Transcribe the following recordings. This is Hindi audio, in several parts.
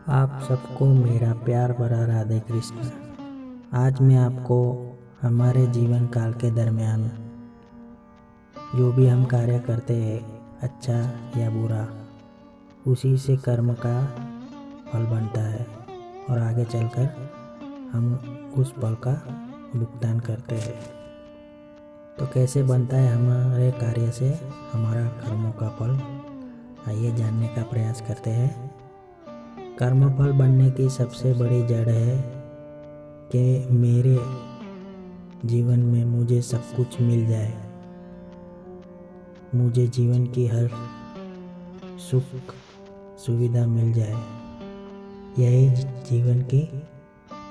आप सबको मेरा प्यार भरा राधे कृष्ण। आज मैं आपको हमारे जीवन काल के दरमियान जो भी हम कार्य करते हैं, अच्छा या बुरा, उसी से कर्म का फल बनता है और आगे चलकर हम उस फल का भुगतान करते हैं। तो कैसे बनता है हमारे कार्य से हमारा कर्मों का फल, आइए जानने का प्रयास करते हैं। कर्मफल बनने की सबसे बड़ी जड़ है कि मेरे जीवन में मुझे सब कुछ मिल जाए, मुझे जीवन की हर सुख सुविधा मिल जाए। यही जीवन की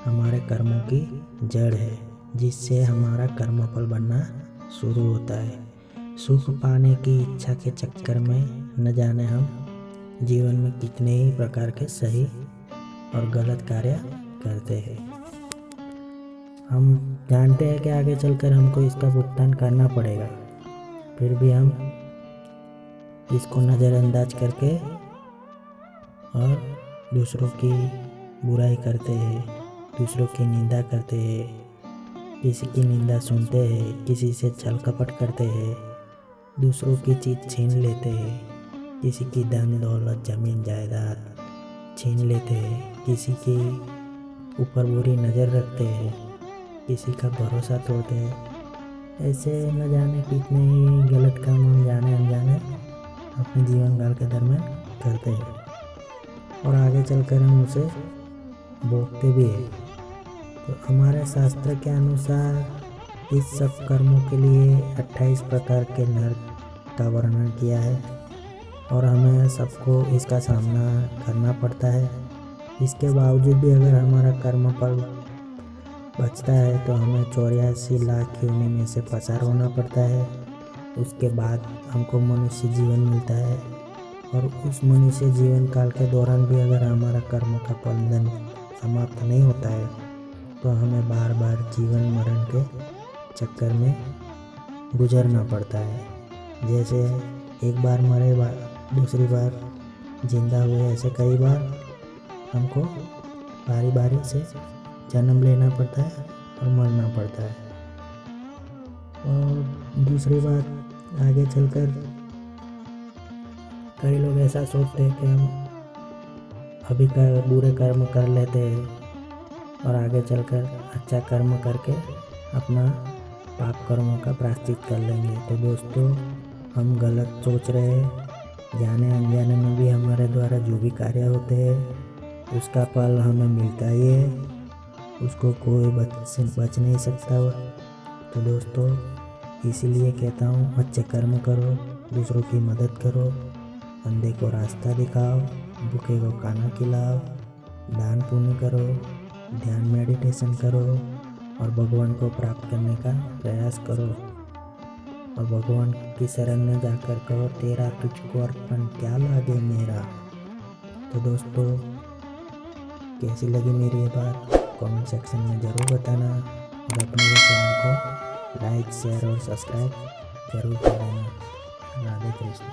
हमारे कर्मों की जड़ है, जिससे हमारा कर्मफल बनना शुरू होता है। सुख पाने की इच्छा के चक्कर में न जाने हम जीवन में कितने ही प्रकार के सही और गलत कार्य करते हैं। हम जानते हैं कि आगे चलकर हमको इसका भुगतान करना पड़ेगा, फिर भी हम इसको नज़रअंदाज करके और दूसरों की बुराई करते हैं, दूसरों की निंदा करते हैं, किसी की निंदा सुनते हैं, किसी से छल कपट करते हैं, दूसरों की चीज़ छीन लेते हैं, किसी की धन दौलत ज़मीन जायदाद छीन लेते हैं, किसी के ऊपर बुरी नज़र रखते हैं, किसी का भरोसा तोड़ते हैं। ऐसे न जाने कितने ही गलत काम हम जाने अनजाने अपने जीवन काल के दरमियान करते हैं और आगे चलकर हम उसे भोगते भी हैं। तो हमारे शास्त्र के अनुसार इस सब कर्मों के लिए 28 प्रकार के नरक का वर्णन किया है और हमें सबको इसका सामना करना पड़ता है। इसके बावजूद भी अगर हमारा कर्मफल बचता है तो हमें 84 लाख योनि में से पसार होना पड़ता है। उसके बाद हमको मनुष्य जीवन मिलता है और उस मनुष्य जीवन काल के दौरान भी अगर हमारा कर्म का बंधन समाप्त नहीं होता है तो हमें बार बार जीवन मरण के चक्कर में गुजरना पड़ता है। जैसे एक बार मरे दूसरी बार जिंदा हुए, ऐसे कई बार हमको बारी बारी से जन्म लेना पड़ता है और मरना पड़ता है। और दूसरी बात, आगे चलकर कई लोग ऐसा सोचते हैं कि हम अभी का बुरे कर्म कर लेते हैं और आगे चलकर अच्छा कर्म करके अपना पाप कर्मों का प्रायश्चित कर लेंगे। तो दोस्तों, हम गलत सोच रहे हैं। जाने अनजाने में भी हमारे द्वारा जो भी कार्य होते हैं उसका फल हमें मिलता ही है, उसको कोई बच नहीं सकता। तो दोस्तों, इसीलिए कहता हूँ, अच्छे कर्म करो, दूसरों की मदद करो, अंधे को रास्ता दिखाओ, भूखे को खाना खिलाओ, दान पुण्य करो, ध्यान मेडिटेशन करो और भगवान को प्राप्त करने का प्रयास करो। और भगवान की शरण में जाकर कहो, तेरा तुझको अर्पण क्या लागे मेरा। तो दोस्तों, कैसी लगी मेरी ये बात कमेंट सेक्शन में ज़रूर बताना और अपने चैनल को लाइक शेयर और सब्सक्राइब जरूर कर देना। राधे कृष्ण।